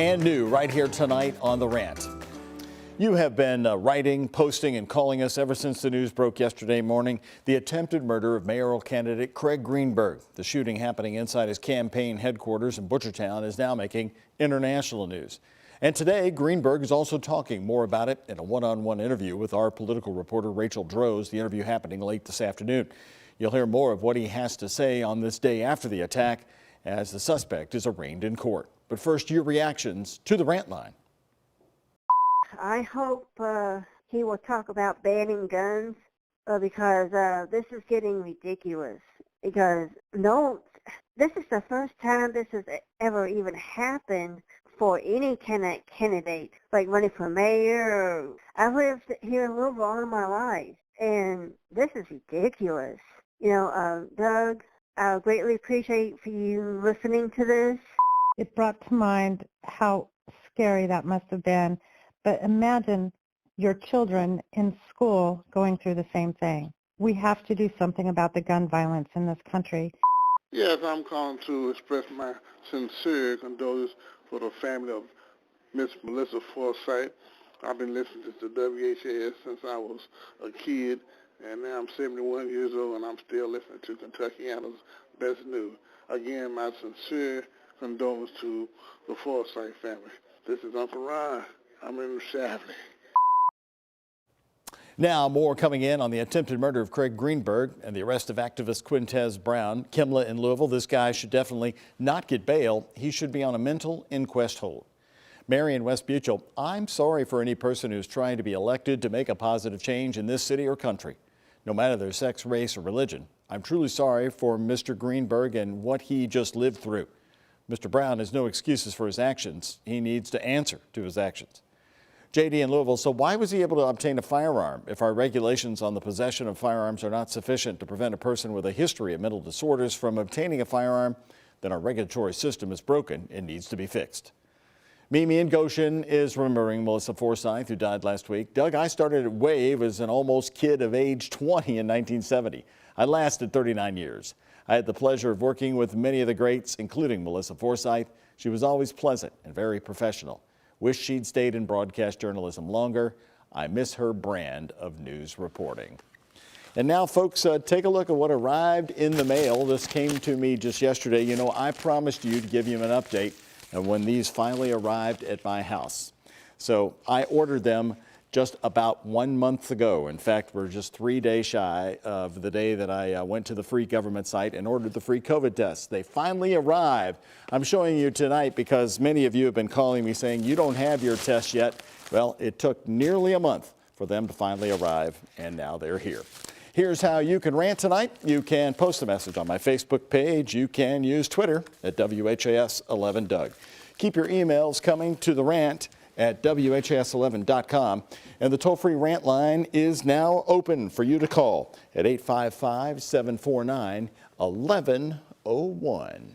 And new right here tonight on The Rant. You have been writing, posting, and calling us ever since the news broke yesterday morning. The attempted murder of mayoral candidate Craig Greenberg. The shooting happening inside his campaign headquarters in Butchertown is now making international news. And today, Greenberg is also talking more about it in a one-on-one interview with our political reporter Rachel Droz. The interview happening late this afternoon. You'll hear more of what he has to say on this day after the attack as the suspect is arraigned in court. But first, your reactions to the Rant line. I hope he will talk about banning guns because this is getting ridiculous. Because this is the first time this has ever even happened for any kind of candidate, like running for mayor. I've lived here in Louisville all my life, and this is ridiculous. You know, Doug, I greatly appreciate for you listening to this. It brought to mind how scary that must have been. But imagine your children in school going through the same thing. We have to do something about the gun violence in this country. Yes, I'm calling to express my sincere condolences for the family of Miss Melissa Forsythe. I've been listening to WHAS since I was a kid, and now I'm 71 years old, and I'm still listening to Kentuckians' best news. Again, my sincere condolences to the Forsythe family. This is Uncle Ron. I'm in Shavley. Now, more coming in on the attempted murder of Craig Greenberg and the arrest of activist Quintez Brown. Kimla in Louisville, this guy should definitely not get bail. He should be on a mental inquest hold. Mary in West Buchel, I'm sorry for any person who's trying to be elected to make a positive change in this city or country, no matter their sex, race, or religion. I'm truly sorry for Mr. Greenberg and what he just lived through. Mr. Brown has no excuses for his actions. He needs to answer to his actions. JD in Louisville, so why was he able to obtain a firearm if our regulations on the possession of firearms are not sufficient to prevent a person with a history of mental disorders from obtaining a firearm? Then our regulatory system is broken and needs to be fixed. Mimi in Goshen is remembering Melissa Forsythe, who died last week. Doug, I started at WAVE as an almost kid of age 20 in 1970. I lasted 39 years. I had the pleasure of working with many of the greats, including Melissa Forsythe. She was always pleasant and very professional. Wish she'd stayed in broadcast journalism longer. I miss her brand of news reporting. And now, folks, take a look at what arrived in the mail. This came to me just yesterday. You know, I promised you to give you an update when these finally arrived at my house. So I ordered them just about 1 month ago. In fact, we're just 3 days shy of the day that I went to the free government site and ordered the free COVID tests. They finally arrived. I'm showing you tonight because many of you have been calling me saying you don't have your test yet. Well, it took nearly a month for them to finally arrive, and now they're here. Here's how you can rant tonight. You can post a message on my Facebook page. You can use Twitter at WHAS11Doug. Keep your emails coming to the Rant at WHAS11.com. And the toll-free Rant line is now open for you to call at 855-749-1101.